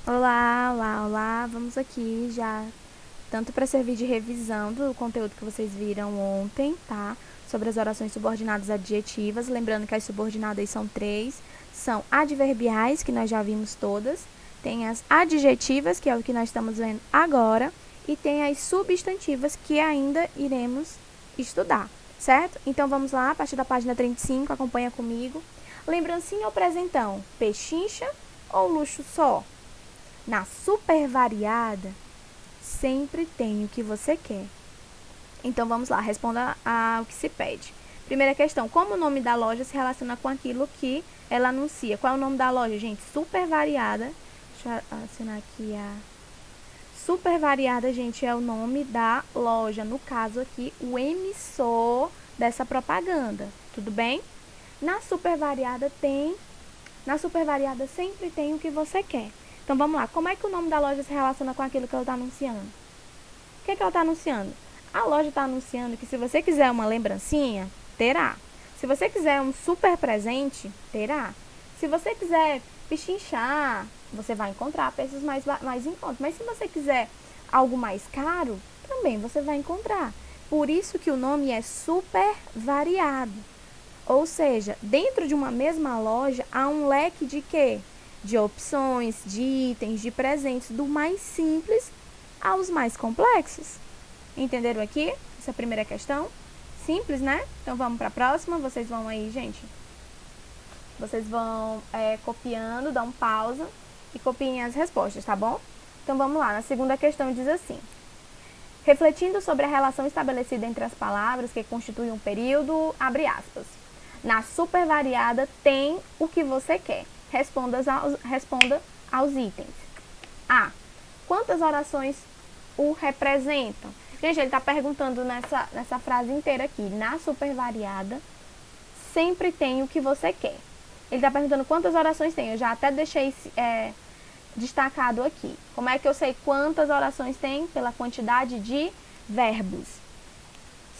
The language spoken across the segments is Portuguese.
Olá, olá, olá. Vamos aqui já, tanto para servir de revisão do conteúdo que vocês viram ontem, tá? Sobre as orações subordinadas adjetivas. Lembrando que as subordinadas são três. São adverbiais, que nós já vimos todas. Tem as adjetivas, que é o que nós estamos vendo agora. E tem as substantivas, que ainda iremos estudar, certo? Então, vamos lá, a partir da página 35, acompanha comigo. Lembrancinha ou presentão? Pechincha ou luxo só? Na supervariada, sempre tem o que você quer. Então, vamos lá, responda ao que se pede. Primeira questão, como o nome da loja se relaciona com aquilo que ela anuncia? Qual é o nome da loja, gente? Supervariada. Deixa eu assinar aqui a... Supervariada, gente, é o nome da loja. No caso aqui, o emissor dessa propaganda. Tudo bem? Na supervariada sempre tem o que você quer. Então, vamos lá. Como é que o nome da loja se relaciona com aquilo que ela está anunciando? O que ela está anunciando? A loja está anunciando que se você quiser uma lembrancinha, terá. Se você quiser um super presente, terá. Se você quiser pechinchar, você vai encontrar preços mais em conta. Mas se você quiser algo mais caro, também você vai encontrar. Por isso que o nome é super variado. Ou seja, dentro de uma mesma loja há um leque de quê? De opções, de itens, de presentes, do mais simples aos mais complexos. Entenderam aqui essa primeira questão? Simples, né? Então vamos para a próxima. Vocês vão aí, gente. Vocês vão copiando, dá um pausa e copiem as respostas, tá bom? Então vamos lá. Na segunda questão diz assim: refletindo sobre a relação estabelecida entre as palavras que constituem um período, abre aspas. Na supervariada tem o que você quer. Responda aos itens. A. Quantas orações o representam? Gente, ele está perguntando nessa frase inteira aqui. Na supervariada, sempre tem o que você quer. Ele está perguntando quantas orações tem. Eu já até deixei destacado aqui. Como é que eu sei quantas orações tem? Pela quantidade de verbos.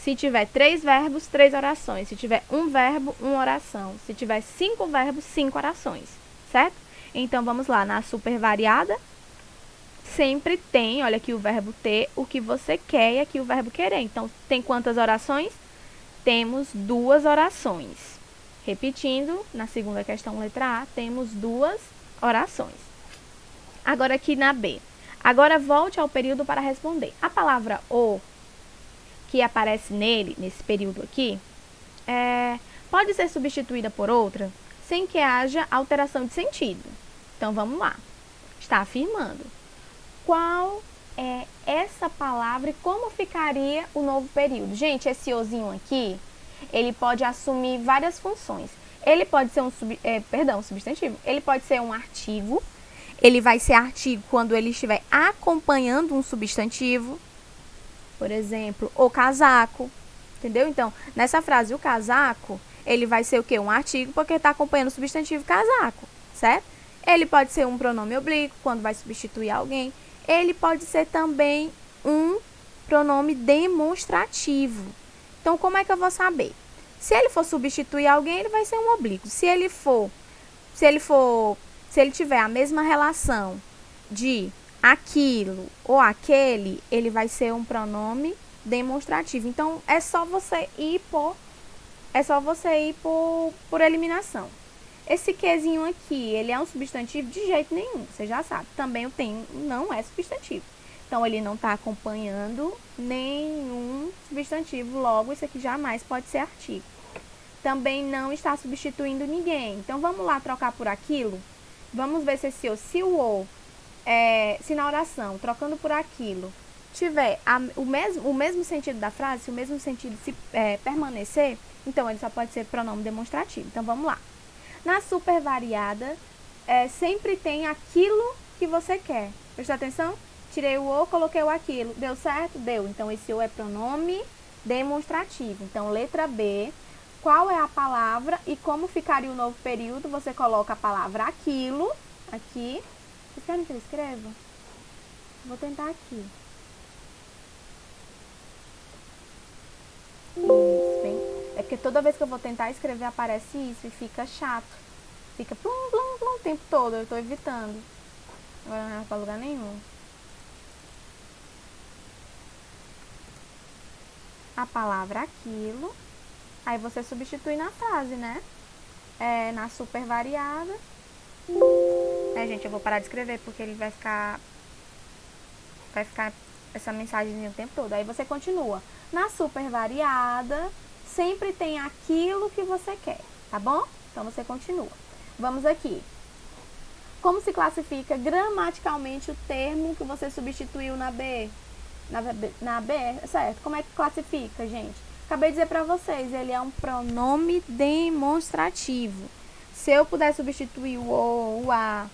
Se tiver 3 verbos, 3 orações. Se tiver um verbo, 1 oração. Se tiver 5 verbos, 5 orações. Certo? Então, vamos lá. Na supervariada, sempre tem, olha aqui o verbo ter, o que você quer e aqui o verbo querer. Então, tem quantas orações? Temos 2 orações. Repetindo, na segunda questão, letra A, temos 2 orações. Agora aqui na B. Agora volte ao período para responder. A palavra o, que aparece nesse período aqui, pode ser substituída por outra sem que haja alteração de sentido. Então, vamos lá. Está afirmando. Qual é essa palavra e como ficaria o novo período? Gente, esse ozinho aqui, ele pode assumir várias funções. Ele pode ser substantivo. Ele pode ser um artigo. Ele vai ser artigo quando ele estiver acompanhando um substantivo. Por exemplo, o casaco. Entendeu? Então, nessa frase, o casaco, ele vai ser o quê? Um artigo, porque está acompanhando o substantivo casaco, certo? Ele pode ser um pronome oblíquo, quando vai substituir alguém. Ele pode ser também um pronome demonstrativo. Então, como é que eu vou saber? Se ele for substituir alguém, ele vai ser um oblíquo. Se ele tiver a mesma relação de aquilo ou aquele, ele vai ser um pronome demonstrativo. Então, é só você ir por eliminação. Esse quezinho aqui, ele é um substantivo de jeito nenhum, você já sabe. Também o tem não é substantivo. Então, ele não está acompanhando nenhum substantivo, logo, isso aqui jamais pode ser artigo. Também não está substituindo ninguém. Então, vamos lá trocar por aquilo. Vamos ver se se na oração, trocando por aquilo, tiver o mesmo sentido da frase, se o mesmo sentido permanecer, então ele só pode ser pronome demonstrativo. Então, vamos lá. Na supervariada, sempre tem aquilo que você quer. Presta atenção? Tirei o coloquei o aquilo. Deu certo? Deu. Então, esse o é pronome demonstrativo. Então, letra B. Qual é a palavra e como ficaria o novo período? Você coloca a palavra aquilo, aqui. Vocês querem que eu escreva? Vou tentar aqui. Isso, bem. É porque toda vez que eu vou tentar escrever aparece isso e fica chato. Fica plum, plum, plum o tempo todo, eu tô evitando. Agora não vai para lugar nenhum. A palavra aquilo. Aí você substitui na frase, né? Na super variada. Gente, eu vou parar de escrever porque ele vai ficar essa mensagem o tempo todo. Aí você continua. Na super variada, sempre tem aquilo que você quer, tá bom? Então você continua. Vamos aqui. Como se classifica gramaticalmente o termo que você substituiu na B? Na B, certo? Como é que classifica, gente? Acabei de dizer pra vocês, ele é um pronome demonstrativo. Se eu puder substituir o a,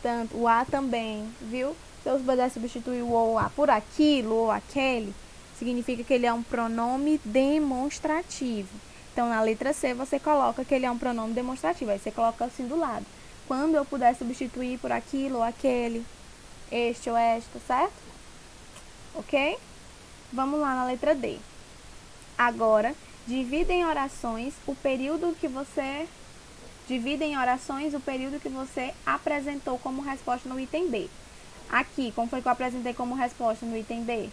tanto, o a também, viu? Se eu puder substituir o ou a por aquilo ou aquele, significa que ele é um pronome demonstrativo. Então, na letra C, você coloca que ele é um pronome demonstrativo. Aí você coloca assim do lado. Quando eu puder substituir por aquilo ou aquele, este ou esta, certo? Ok? Vamos lá na letra D. Agora, divida em orações o período que você apresentou como resposta no item B. Aqui, como foi que eu apresentei como resposta no item B?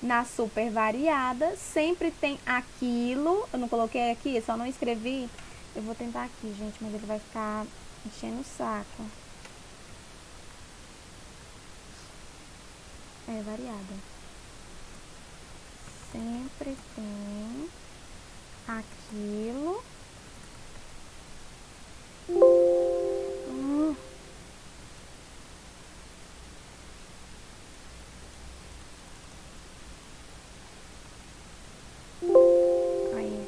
Na super variada, sempre tem aquilo. Eu não coloquei aqui, só não escrevi. Eu vou tentar aqui, gente, mas ele vai ficar enchendo o saco. Variada. Sempre tem aquilo. Aí.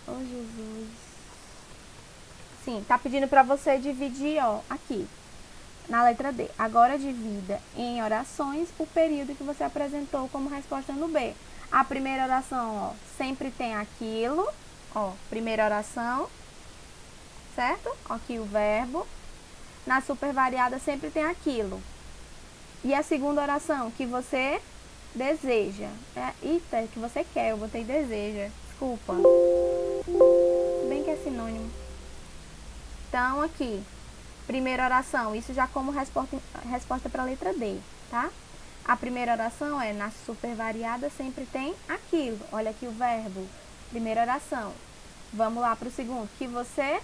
Oh, Jesus. Sim, tá pedindo pra você dividir, ó, aqui. Na letra D. Agora divida em orações o período que você apresentou como resposta no B. A primeira oração, ó, sempre tem aquilo. Ó, primeira oração. Certo? Aqui o verbo. Na super variada sempre tem aquilo. E a segunda oração, que você deseja. Eita, que você quer, eu botei deseja. Desculpa. Bem que é sinônimo. Então, aqui, primeira oração, isso já como resposta para a letra D, tá? A primeira oração é, na super variada sempre tem aquilo. Olha aqui o verbo. Primeira oração. Vamos lá para o segundo, que você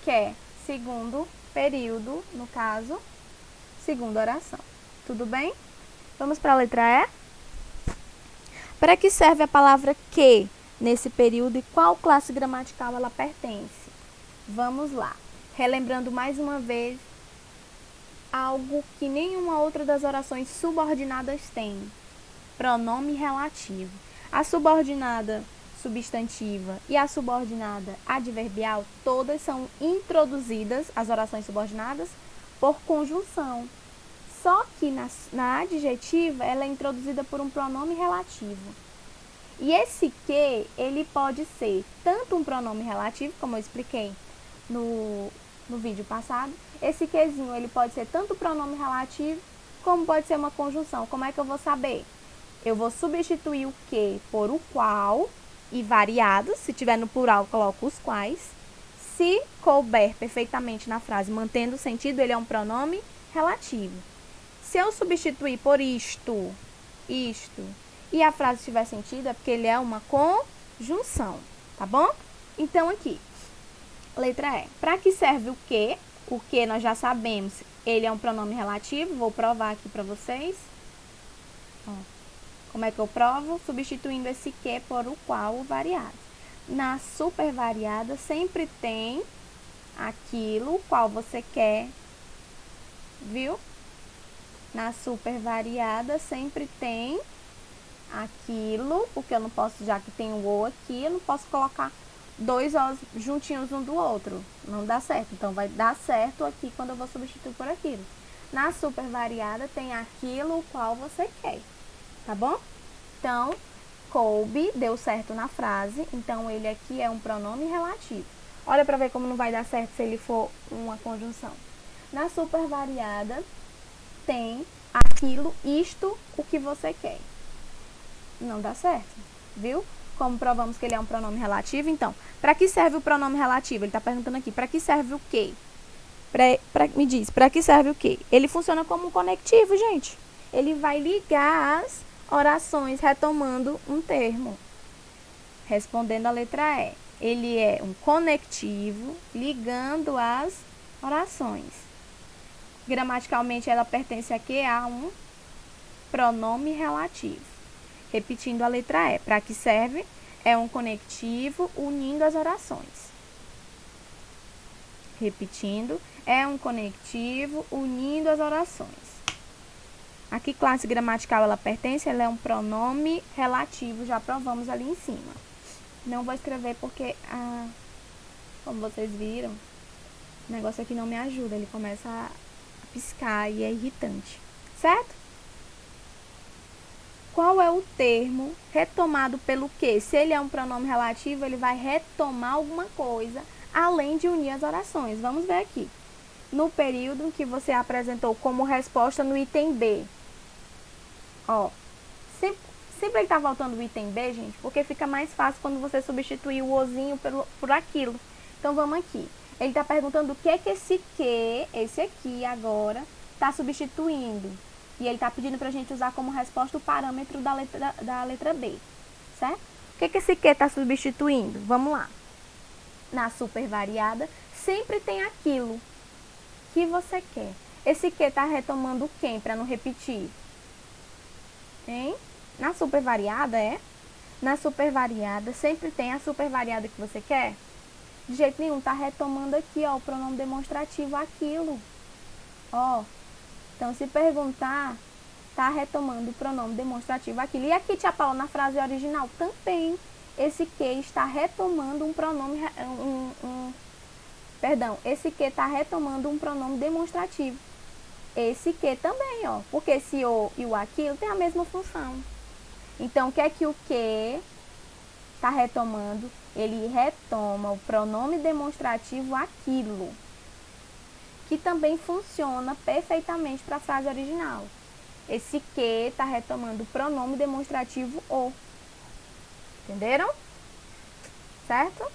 quer. Segundo período, no caso, segunda oração. Tudo bem? Vamos para a letra E? Para que serve a palavra que nesse período e qual classe gramatical ela pertence? Vamos lá. Relembrando mais uma vez algo que nenhuma outra das orações subordinadas tem. Pronome relativo. A subordinada substantiva e a subordinada adverbial, todas são introduzidas, as orações subordinadas, por conjunção. Só que na adjetiva, ela é introduzida por um pronome relativo. E esse que, ele pode ser tanto um pronome relativo, como eu expliquei no vídeo passado. Esse quezinho, ele pode ser tanto pronome relativo, como pode ser uma conjunção. Como é que eu vou saber? Eu vou substituir o que por o qual e variados. Se tiver no plural, eu coloco os quais. Se couber perfeitamente na frase, mantendo o sentido, ele é um pronome relativo. Se eu substituir por isto, e a frase tiver sentido, é porque ele é uma conjunção, tá bom? Então, aqui, letra E. Para que serve o que? O que nós já sabemos, ele é um pronome relativo. Vou provar aqui para vocês. Ó, como é que eu provo? Substituindo esse que por o qual o variado. Na super variada, sempre tem aquilo qual você quer, viu? Na super variada, sempre tem aquilo, porque eu não posso, já que tem o ou aqui, eu não posso colocar dois os juntinhos um do outro. Não dá certo. Então, vai dar certo aqui quando eu vou substituir por aquilo. Na super variada, tem aquilo o qual você quer. Tá bom? Então, coube, deu certo na frase. Então, ele aqui é um pronome relativo. Olha pra ver como não vai dar certo se ele for uma conjunção. Na super variada, tem aquilo, isto, o que você quer. Não dá certo, viu? Como provamos que ele é um pronome relativo, então, para que serve o pronome relativo? Ele está perguntando aqui, para que serve o quê? Me diz, para que serve o quê? Ele funciona como um conectivo, gente. Ele vai ligar as orações retomando um termo. Respondendo a letra E. Ele é um conectivo ligando as orações. Gramaticalmente, ela pertence a quê? A um pronome relativo. Repetindo a letra E. Para que serve? É um conectivo unindo as orações. Repetindo, é um conectivo unindo as orações. A que classe gramatical ela pertence? Ela é um pronome relativo, já provamos ali em cima. Não vou escrever porque, como vocês viram, o negócio aqui não me ajuda. Ele começa a piscar e é irritante, certo? Qual é o termo retomado pelo que? Se ele é um pronome relativo, ele vai retomar alguma coisa, além de unir as orações. Vamos ver aqui. No período em que você apresentou como resposta no item B. Ó, sempre ele tá voltando o item B, gente, porque fica mais fácil quando você substituir o ozinho por aquilo. Então, vamos aqui. Ele está perguntando o que é que esse aqui agora, está substituindo. E ele está pedindo para a gente usar como resposta o parâmetro da letra B, certo? O que é que esse que está substituindo? Vamos lá. Na supervariada, sempre tem aquilo que você quer. Esse que está retomando quem, para não repetir? Hein? Na supervariada, Na supervariada, sempre tem a supervariada que você quer? De jeito nenhum, tá retomando aqui, ó, o pronome demonstrativo aquilo. Ó, então se perguntar, tá retomando o pronome demonstrativo aquilo. E aqui, tia Paula, na frase original, também, esse que está retomando um pronome, esse que está retomando um pronome demonstrativo. Esse que também, ó, porque esse o e o aquilo tem a mesma função. Então, o que é que o que está retomando? Ele retoma o pronome demonstrativo aquilo, que também funciona perfeitamente para a frase original. Esse que está retomando o pronome demonstrativo o. Entenderam? Certo?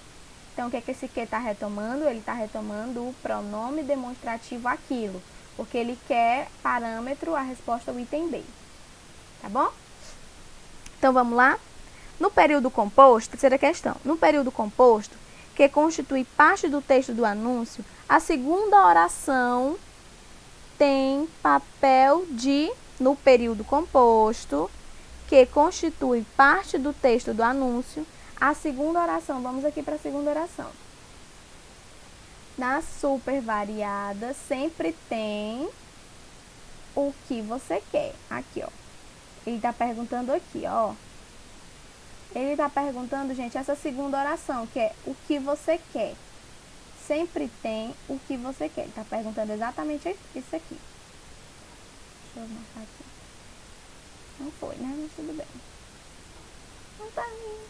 Então, o que é que esse que está retomando? Ele está retomando o pronome demonstrativo aquilo, porque ele quer parâmetro a resposta ao item B. Tá bom? Então, vamos lá? No período composto, terceira questão. No período composto, que constitui parte do texto do anúncio, a segunda oração tem papel de, no período composto, que constitui parte do texto do anúncio, a segunda oração. Vamos aqui para a segunda oração. Na supervariada, sempre tem o que você quer. Aqui, ó. Ele está perguntando aqui, ó. Ele está perguntando, gente, essa segunda oração, que é o que você quer. Sempre tem o que você quer. Ele está perguntando exatamente isso aqui. Deixa eu marcar aqui. Não foi, né? Mas tudo bem. Não tá indo.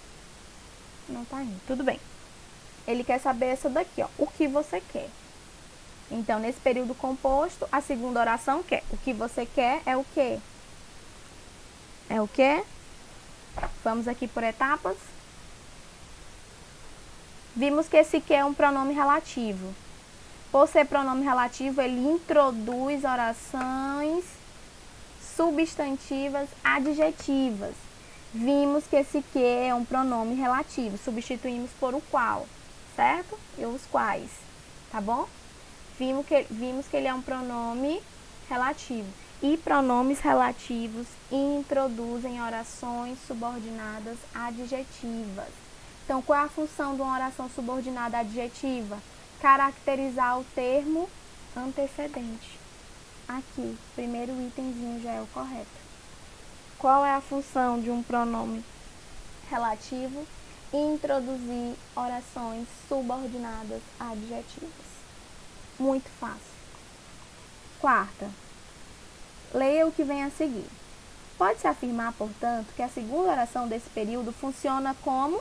Não tá indo. Tudo bem. Ele quer saber essa daqui, ó. O que você quer. Então, nesse período composto, a segunda oração quer. O que você quer é o quê? É o quê? Vamos aqui por etapas. Vimos que esse que é um pronome relativo. Por ser pronome relativo, ele introduz orações substantivas adjetivas. Vimos que esse que é um pronome relativo. Substituímos por o qual, certo? E os quais, tá bom? Vimos que ele é um pronome relativo. E pronomes relativos introduzem orações subordinadas adjetivas. Então, qual é a função de uma oração subordinada adjetiva? Caracterizar o termo antecedente. Aqui, primeiro itemzinho já é o correto. Qual é a função de um pronome relativo? Introduzir orações subordinadas adjetivas. Muito fácil. Quarta. Leia o que vem a seguir. Pode-se afirmar, portanto, que a segunda oração desse período funciona como...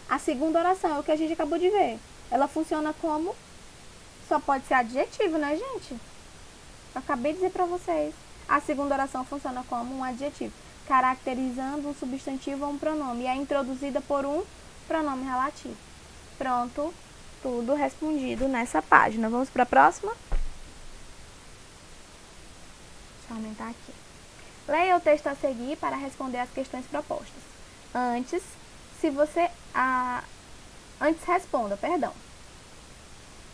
A segunda oração é o que a gente acabou de ver. Ela funciona como... Só pode ser adjetivo, né, gente? Eu acabei de dizer para vocês. A segunda oração funciona como um adjetivo, caracterizando um substantivo ou um pronome. E é introduzida por um pronome relativo. Pronto. tudo respondido nessa página. Vamos para a próxima? Deixa eu aumentar aqui. Leia o texto a seguir para responder as questões propostas. Antes responda, perdão.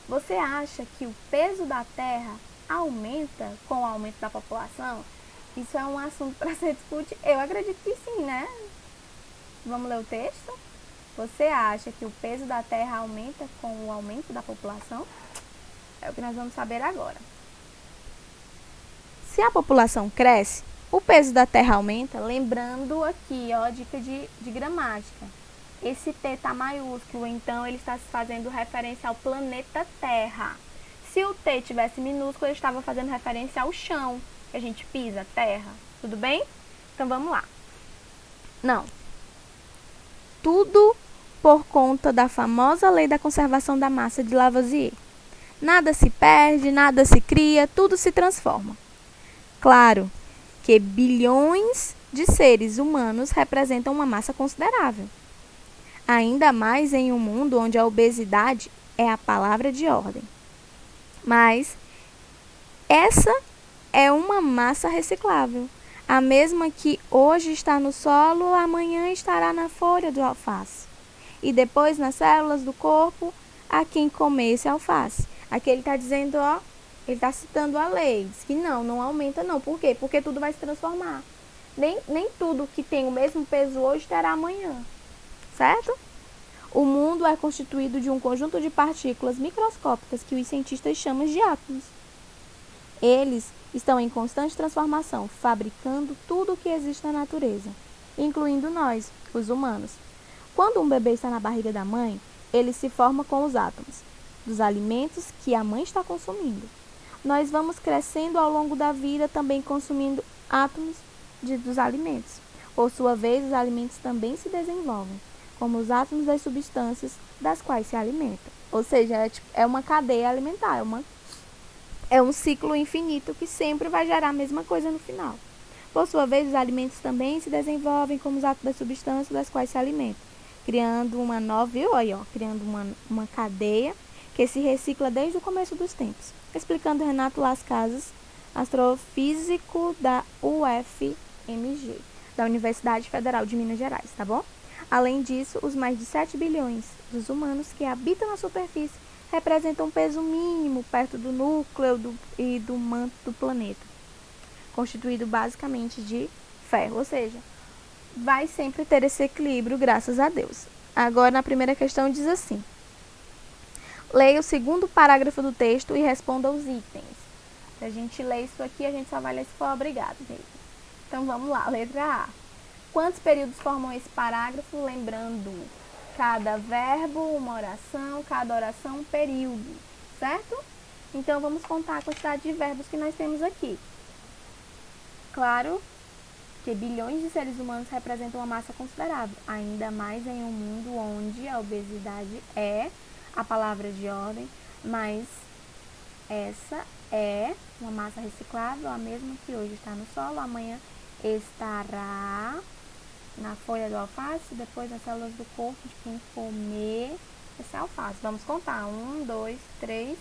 Você acha que o peso da Terra aumenta com o aumento da população? Isso é um assunto para ser discutido? Eu acredito que sim, né? Vamos ler o texto? Você acha que o peso da Terra aumenta com o aumento da população? É o que nós vamos saber agora. Se a população cresce, o peso da Terra aumenta. Lembrando aqui, ó, dica de gramática. Esse T está maiúsculo, então ele está fazendo referência ao planeta Terra. Se o T tivesse minúsculo, ele estava fazendo referência ao chão, que a gente pisa, terra. Tudo bem? Então vamos lá. Não. Tudo por conta da famosa lei da conservação da massa de Lavoisier. Nada se perde, nada se cria, tudo se transforma. Claro que bilhões de seres humanos representam uma massa considerável. Ainda mais em um mundo onde a obesidade é a palavra de ordem. Mas essa é uma massa reciclável. A mesma que hoje está no solo, amanhã estará na folha do alface. E depois nas células do corpo a quem comer esse alface. Aqui ele está dizendo, ó, ele está citando a lei. Diz que não aumenta não. Por quê? Porque tudo vai se transformar. Nem tudo que tem o mesmo peso hoje terá amanhã. Certo? O mundo é constituído de um conjunto de partículas microscópicas que os cientistas chamam de átomos. Eles estão em constante transformação, fabricando tudo o que existe na natureza, incluindo nós, os humanos. Quando um bebê está na barriga da mãe, ele se forma com os átomos dos alimentos que a mãe está consumindo. Nós vamos crescendo ao longo da vida também consumindo átomos dos alimentos. Por sua vez, os alimentos também se desenvolvem, como os átomos das substâncias das quais se alimenta. Ou seja, é uma cadeia alimentar, é um ciclo infinito que sempre vai gerar a mesma coisa no final. Por sua vez, os alimentos também se desenvolvem como os átomos das substâncias das quais se alimentam, criando uma nova, criando uma cadeia que se recicla desde o começo dos tempos. Explicando Renato Las Casas, astrofísico da UFMG, da Universidade Federal de Minas Gerais, tá bom? Além disso, os mais de 7 bilhões dos humanos que habitam na superfície representam um peso mínimo perto do núcleo e do manto do planeta, constituído basicamente de ferro, ou seja, vai sempre ter esse equilíbrio, graças a Deus. Agora, na primeira questão, diz assim: leia o segundo parágrafo do texto e responda os itens. Se a gente ler isso aqui, a gente só vai ler se for obrigado, gente. Então, vamos lá, letra A. Quantos períodos formam esse parágrafo? Lembrando, cada verbo, uma oração, cada oração, um período, certo? Então, vamos contar a quantidade de verbos que nós temos aqui. Claro que bilhões de seres humanos representam uma massa considerável, ainda mais em um mundo onde a obesidade é a palavra de ordem, mas essa é uma massa reciclável, a mesma que hoje está no solo, amanhã estará na folha do alface, depois nas células do corpo de quem comer esse alface. Vamos contar. 1, 2, 3,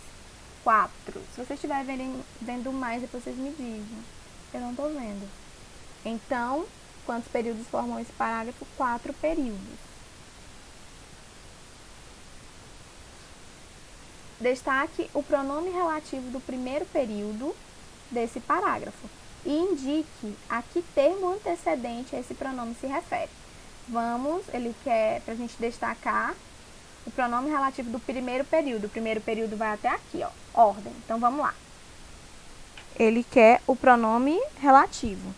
4. Se vocês estiverem vendo mais, depois vocês me dizem. Eu não estou vendo. Então, quantos períodos formam esse parágrafo? 4 períodos. Destaque o pronome relativo do primeiro período desse parágrafo e indique a que termo antecedente esse pronome se refere. Ele quer para a gente destacar o pronome relativo do primeiro período. O primeiro período vai até aqui, ó, ordem. Então, vamos lá. Ele quer o pronome relativo.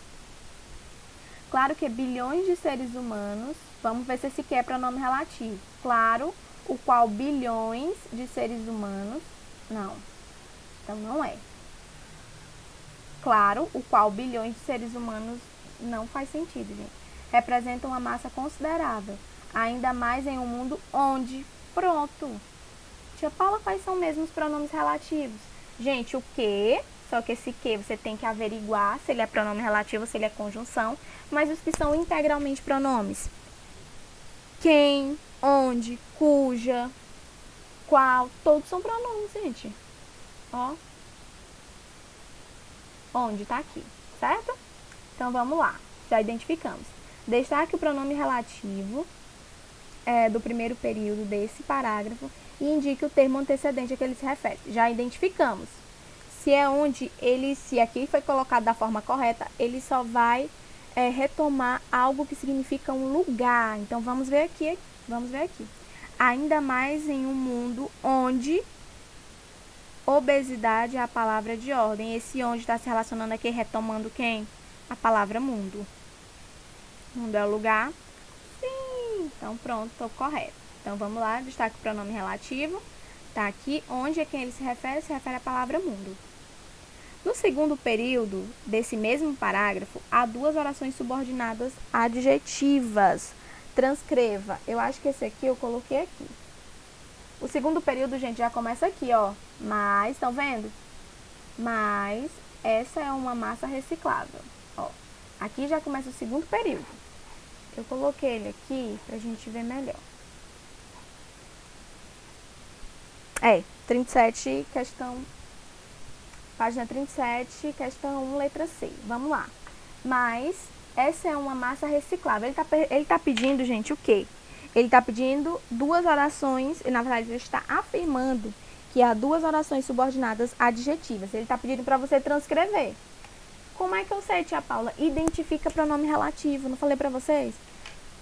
Claro que bilhões de seres humanos, vamos ver se esse quer pronome relativo. Claro, o qual bilhões de seres humanos, não, então não é. Claro, o qual bilhões de seres humanos não faz sentido, gente. Representa uma massa considerável, ainda mais em um mundo onde, pronto. Tia Paula, quais são mesmo os pronomes relativos? Gente, o que, só que esse que você tem que averiguar se ele é pronome relativo, se ele é conjunção, mas os que são integralmente pronomes. Quem, onde, cuja, Qual? Todos são pronomes, gente. Ó. Onde? Tá aqui, certo? Então, vamos lá. Já identificamos. Destaque o pronome relativo do primeiro período desse parágrafo e indique o termo antecedente a que ele se refere. Já identificamos. Se é onde ele, se aqui foi colocado da forma correta, ele só vai retomar algo que significa um lugar. Então, vamos ver aqui. Ainda mais em um mundo onde obesidade é a palavra de ordem. Esse onde está se relacionando aqui, retomando quem? A palavra mundo. Mundo é o lugar? Sim. Então, pronto, estou correto. Então, vamos lá, destaque o pronome relativo. Tá aqui, onde é quem ele se refere à palavra mundo. No segundo período desse mesmo parágrafo, há duas orações subordinadas adjetivas. Transcreva. Eu acho que esse aqui eu coloquei aqui. O segundo período, gente, já começa aqui, ó. Mas, estão vendo? Mas, essa é uma massa reciclável. Ó, aqui já começa o segundo período. Eu coloquei ele aqui pra gente ver melhor. 37, página 37, questão 1, letra C. Vamos lá. Mas, essa é uma massa reciclável. Ele tá pedindo, gente, o quê? Ele está pedindo duas orações, e na verdade ele está afirmando que há duas orações subordinadas adjetivas. Ele está pedindo para você transcrever. Como é que eu sei, tia Paula? Identifica pronome relativo. Não falei para vocês?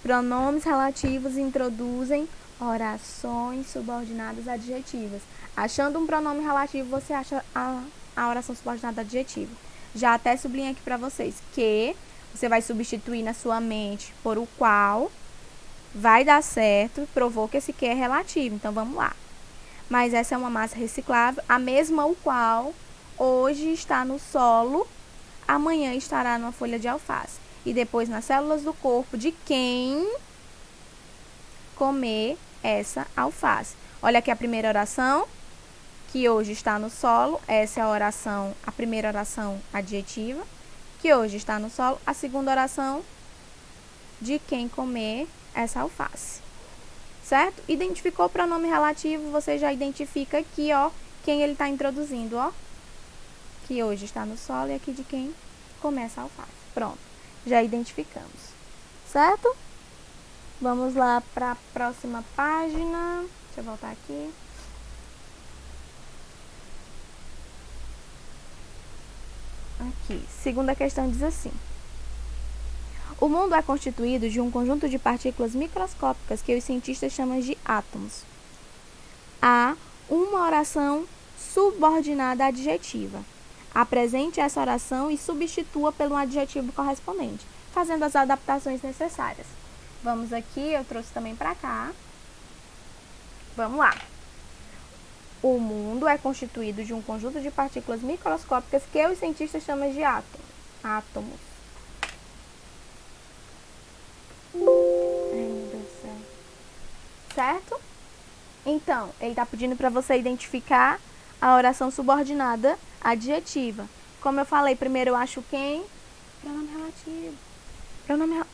Pronomes relativos introduzem orações subordinadas adjetivas. Achando um pronome relativo, você acha a oração subordinada adjetiva. Já até sublinho aqui para vocês que você vai substituir na sua mente por o qual. Vai dar certo, provou que esse que é relativo. Então, vamos lá. Mas essa é uma massa reciclável, a mesma o qual hoje está no solo, amanhã estará numa folha de alface. E depois nas células do corpo de quem comer essa alface. Olha aqui a primeira oração, que hoje está no solo. Essa é a oração, a primeira oração adjetiva, que hoje está no solo. A segunda oração, de quem comer essa alface, certo? Identificou o pronome relativo, você já identifica aqui, ó, quem ele está introduzindo, ó, que hoje está no solo e aqui de quem começa a alface. Pronto, já identificamos, certo? Vamos lá para a próxima página. Deixa eu voltar aqui. Aqui, segunda questão diz assim: o mundo é constituído de um conjunto de partículas microscópicas que os cientistas chamam de átomos. Há uma oração subordinada adjetiva. Apresente essa oração e substitua pelo adjetivo correspondente, fazendo as adaptações necessárias. Vamos aqui, eu trouxe também para cá. Vamos lá. O mundo é constituído de um conjunto de partículas microscópicas que os cientistas chamam de átomos. Certo? Então, ele está pedindo para você identificar a oração subordinada adjetiva. Como eu falei, primeiro eu acho quem? Pronome relativo.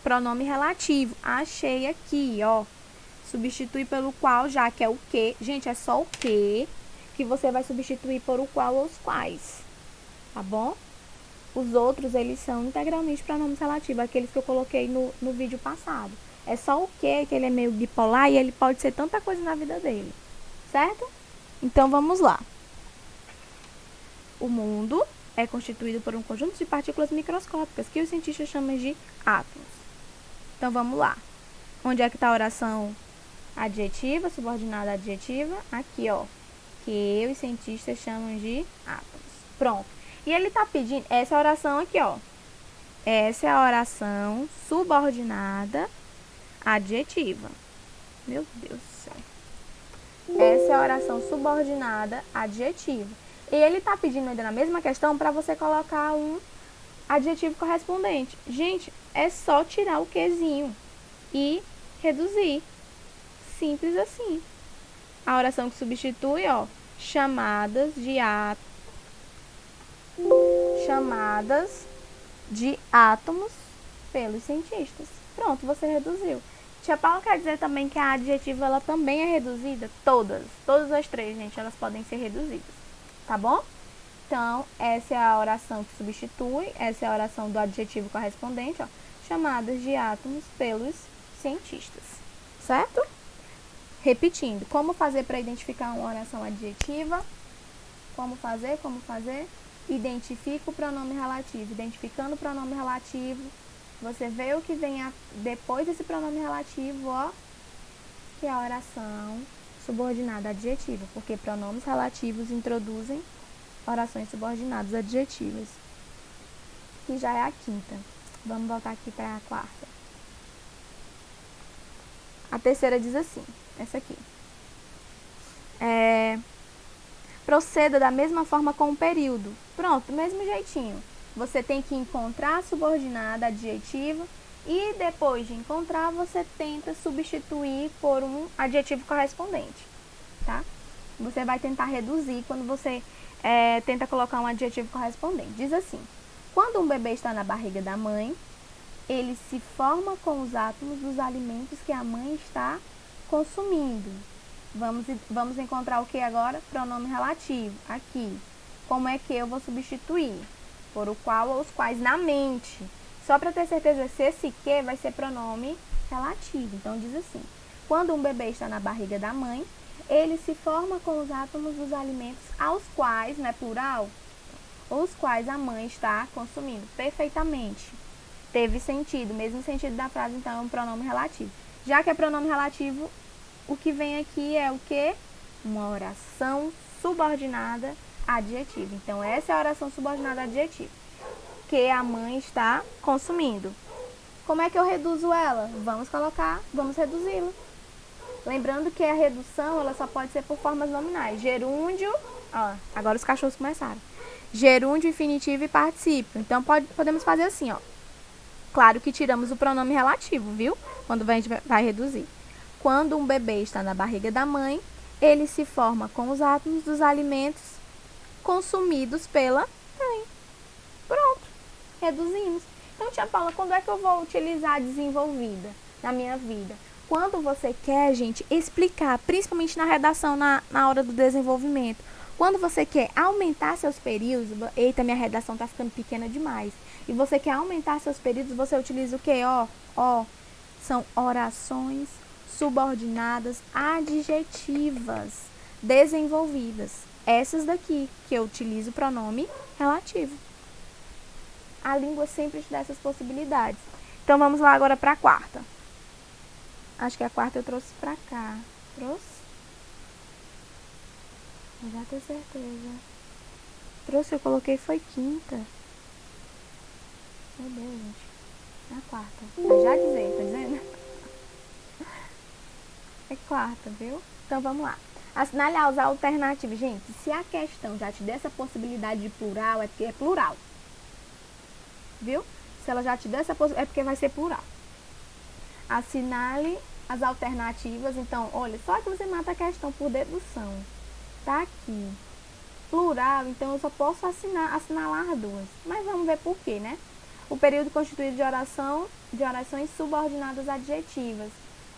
Pronome relativo. Achei aqui, ó. Substitui pelo qual, já que é o que. Gente, é só o que você vai substituir por o qual ou os quais. Tá bom? Os outros, eles são integralmente pronomes relativos, aqueles que eu coloquei no vídeo passado. É só o que ele é meio bipolar e ele pode ser tanta coisa na vida dele. Certo? Então, vamos lá. O mundo é constituído por um conjunto de partículas microscópicas que os cientistas chamam de átomos. Então, vamos lá. Onde é que está a oração adjetiva, subordinada adjetiva? Aqui, ó. Que os cientistas chamam de átomos. Pronto. E ele está pedindo essa oração aqui, ó. Essa é a oração subordinada adjetiva. Meu Deus do céu. Essa é a oração subordinada adjetiva. E ele está pedindo ainda na mesma questão para você colocar um adjetivo correspondente. Gente, é só tirar o quezinho e reduzir. Simples assim. A oração que substitui, ó, chamadas de átomos pelos cientistas. Pronto, você reduziu. Tia Paula quer dizer também que a adjetiva ela também é reduzida? Todas as três, gente, elas podem ser reduzidas, tá bom? Então, essa é a oração que substitui, essa é a oração do adjetivo correspondente, ó, chamadas de átomos pelos cientistas, certo? Repetindo, como fazer para identificar uma oração adjetiva? Como fazer? Identifica o pronome relativo. Identificando o pronome relativo, você vê o que vem depois desse pronome relativo, ó, que é a oração subordinada adjetiva, porque pronomes relativos introduzem orações subordinadas adjetivas, que já é a quinta. Vamos voltar aqui para a quarta. A terceira diz assim, essa aqui. Proceda da mesma forma com o período. Pronto, do mesmo jeitinho. Você tem que encontrar a subordinada adjetiva e depois de encontrar, você tenta substituir por um adjetivo correspondente, tá? Você vai tentar reduzir quando você tenta colocar um adjetivo correspondente. Diz assim, quando um bebê está na barriga da mãe, ele se forma com os átomos dos alimentos que a mãe está consumindo. Vamos encontrar o que agora? Pronome relativo. Aqui. Como é que eu vou substituir? Por o qual ou os quais na mente. Só para ter certeza se esse que vai ser pronome relativo. Então, diz assim. Quando um bebê está na barriga da mãe, ele se forma com os átomos dos alimentos aos quais, não é plural? Os quais a mãe está consumindo. Perfeitamente. Teve sentido. Mesmo sentido da frase, então, é um pronome relativo. Já que é pronome relativo, o que vem aqui é o quê? Uma oração subordinada adjetiva. Então, essa é a oração subordinada adjetiva, que a mãe está consumindo. Como é que eu reduzo ela? Vamos reduzi-la. Lembrando que a redução, ela só pode ser por formas nominais. Gerúndio, ó, agora os cachorros começaram. Gerúndio, infinitivo e particípio. Então, podemos fazer assim, ó. Claro que tiramos o pronome relativo, viu? Quando a gente vai reduzir. Quando um bebê está na barriga da mãe, ele se forma com os átomos dos alimentos consumidos pela mãe. Pronto, reduzimos. Então, tia Paula, quando é que eu vou utilizar desenvolvida na minha vida? Quando você quer, gente, explicar, principalmente na redação, na hora do desenvolvimento. Quando você quer aumentar seus períodos, eita, minha redação tá ficando pequena demais. E você quer aumentar seus períodos, você utiliza o quê? Ó, são orações subordinadas adjetivas desenvolvidas. Essas daqui, que eu utilizo o pronome relativo. A língua sempre te dá essas possibilidades. Então, vamos lá agora para a quarta. Acho que a quarta eu trouxe para cá. Trouxe? Eu já tenho certeza. Trouxe, eu coloquei, foi quinta. Meu Deus, gente. É a quarta. Vai já dizer, tá dizendo? É quarta, viu? Então, vamos lá. Assinale as alternativas. Gente, se a questão já te der essa possibilidade de plural, é porque é plural. Viu? Se ela já te der essa possibilidade, é porque vai ser plural. Assinale as alternativas. Então, olha, só que você mata a questão por dedução. Tá aqui. Plural, então eu só posso assinalar duas. Mas vamos ver por quê, né? O período constituído de orações subordinadas adjetivas.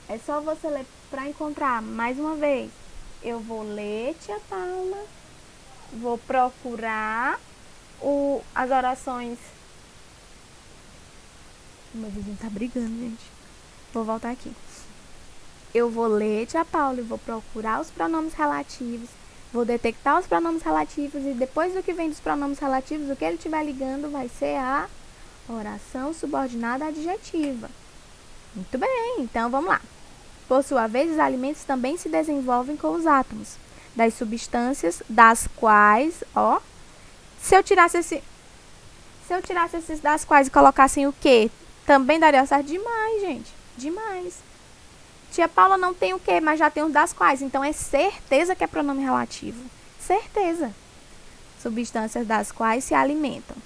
É só você ler para encontrar. Mais uma vez, eu vou ler, tia Paula, vou procurar as orações. O meu vizinho tá brigando, gente. Vou voltar aqui. Eu vou ler, tia Paula, e vou procurar os pronomes relativos. Vou detectar os pronomes relativos e depois do que vem dos pronomes relativos, o que ele estiver ligando vai ser a oração subordinada adjetiva. Muito bem, então vamos lá. Por sua vez, os alimentos também se desenvolvem com os átomos das substâncias das quais, ó, se eu tirasse esses das quais e colocassem o quê? Também daria certo demais, gente. Demais. Tia Paula não tem o quê, mas já tem os das quais. Então, é certeza que é pronome relativo. Certeza. Substâncias das quais se alimentam.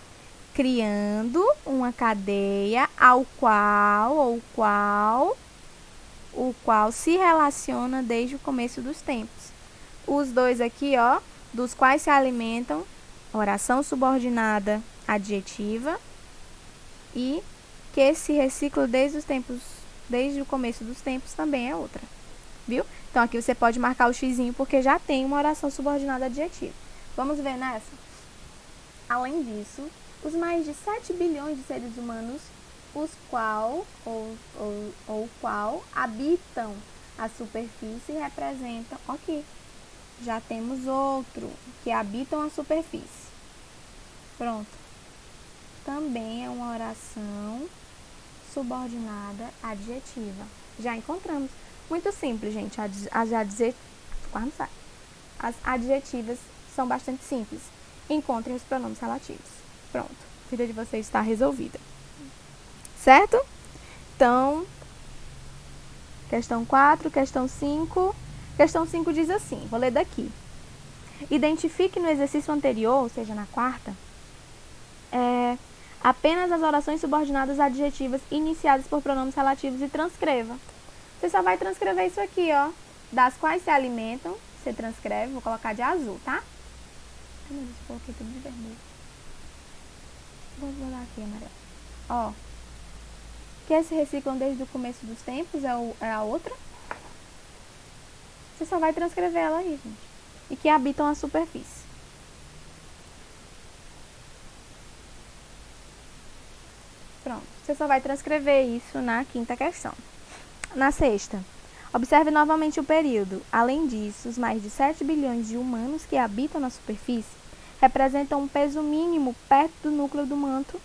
Criando uma cadeia o qual se relaciona desde o começo dos tempos. Os dois aqui, ó, dos quais se alimentam, oração subordinada adjetiva e que se recicla desde os tempos desde o começo dos tempos também é outra, viu? Então, aqui você pode marcar o xizinho porque já tem uma oração subordinada adjetiva. Vamos ver nessa? Além disso, os mais de 7 bilhões de seres humanos, os qual habitam a superfície representam, ok, já temos outro, que habitam a superfície. Pronto. Também é uma oração subordinada adjetiva. Já encontramos. Muito simples, gente. As adjetivas são bastante simples. Encontrem os pronomes relativos. Pronto. A vida de vocês está resolvida. Certo? Então, questão 4, questão 5. Questão 5 diz assim, vou ler daqui. Identifique no exercício anterior, ou seja, na quarta, apenas as orações subordinadas adjetivas iniciadas por pronomes relativos e transcreva. Você só vai transcrever isso aqui, ó. Das quais se alimentam, você transcreve, vou colocar de azul, tá? Ai, meu Deus, coloquei tudo de vermelho. Vou botar aqui, amarelo. Ó. Que se reciclam desde o começo dos tempos é a outra. Você só vai transcrever ela aí, gente. E que habitam a superfície. Pronto. Você só vai transcrever isso na quinta questão. Na sexta, observe novamente o período. Além disso, os mais de 7 bilhões de humanos que habitam na superfície representam um peso mínimo perto do núcleo do manto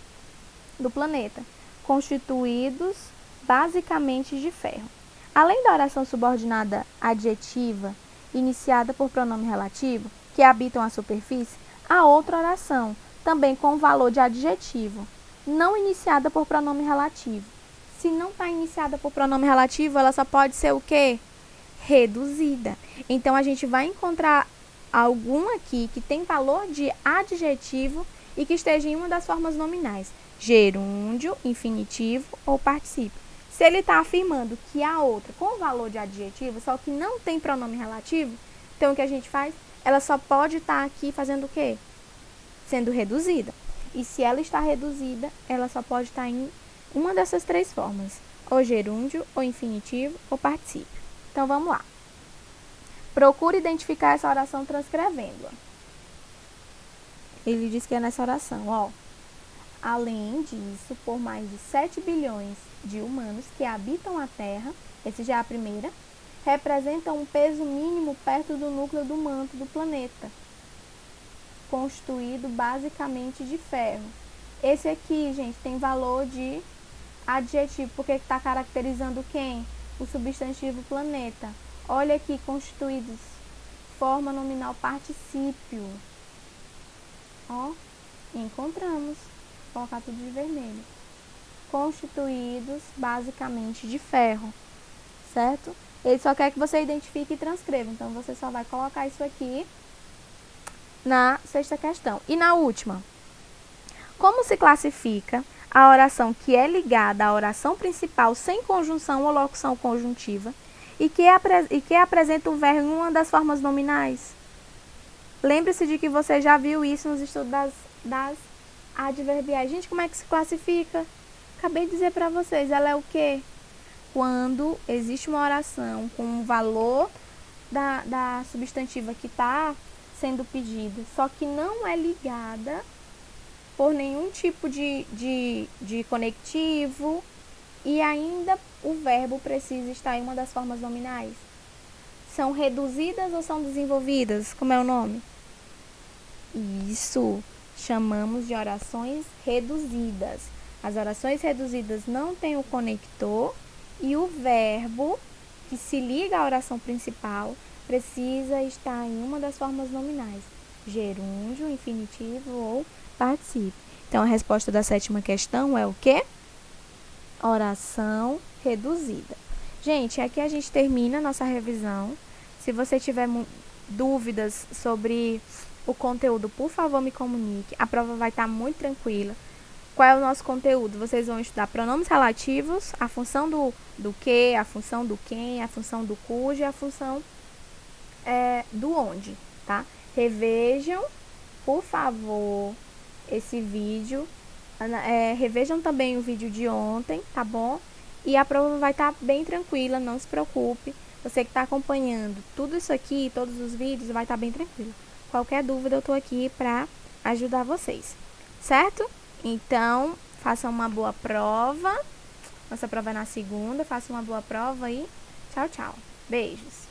do planeta, constituídos basicamente de ferro. Além da oração subordinada adjetiva, iniciada por pronome relativo, que habitam a superfície, há outra oração, também com valor de adjetivo, não iniciada por pronome relativo. Se não está iniciada por pronome relativo, ela só pode ser o quê? Reduzida. Então, a gente vai encontrar algum aqui que tem valor de adjetivo e que esteja em uma das formas nominais, gerúndio, infinitivo ou particípio. Se ele está afirmando que há outra com valor de adjetivo, só que não tem pronome relativo, então o que a gente faz? Ela só pode estar aqui fazendo o quê? Sendo reduzida. E se ela está reduzida, ela só pode estar em uma dessas três formas, ou gerúndio, ou infinitivo, ou particípio. Então, vamos lá. Procure identificar essa oração transcrevendo-a. Ele diz que é nessa oração, ó. Além disso, por mais de 7 bilhões de humanos que habitam a Terra, esse já é a primeira, representam um peso mínimo perto do núcleo do manto do planeta, constituído basicamente de ferro. Esse aqui, gente, tem valor de adjetivo, porque está caracterizando quem? O substantivo planeta. Olha aqui, constituídos, forma nominal particípio. Ó, encontramos. Vou colocar tudo de vermelho. Constituídos basicamente de ferro, certo? Ele só quer que você identifique e transcreva. Então, você só vai colocar isso aqui na sexta questão. E na última, como se classifica a oração que é ligada à oração principal sem conjunção ou locução conjuntiva e que apresenta o verbo em uma das formas nominais? Lembre-se de que você já viu isso nos estudos das adverbiais. Gente, como é que se classifica? Acabei de dizer para vocês, ela é o quê? Quando existe uma oração com o valor da substantiva que está sendo pedida, só que não é ligada por nenhum tipo de conectivo e ainda o verbo precisa estar em uma das formas nominais. São reduzidas ou são desenvolvidas? Como é o nome? Isso, chamamos de orações reduzidas. As orações reduzidas não têm o conector e o verbo que se liga à oração principal precisa estar em uma das formas nominais, gerúndio, infinitivo ou particípio. Então, a resposta da sétima questão é o quê? Oração reduzida. Gente, aqui a gente termina a nossa revisão. Se você tiver dúvidas sobre o conteúdo, por favor, me comunique. A prova vai estar muito tranquila. Qual é o nosso conteúdo? Vocês vão estudar pronomes relativos, a função do que, a função do quem, a função do cujo e a função do onde, tá? Revejam, por favor, esse vídeo. Revejam também o vídeo de ontem, tá bom? e a prova vai estar bem tranquila, não se preocupe. Você que está acompanhando tudo isso aqui, todos os vídeos, vai estar bem tranquilo. Qualquer dúvida, eu estou aqui para ajudar vocês, certo? Então, façam uma boa prova. Nossa prova é na segunda, façam uma boa prova e tchau, tchau. Beijos!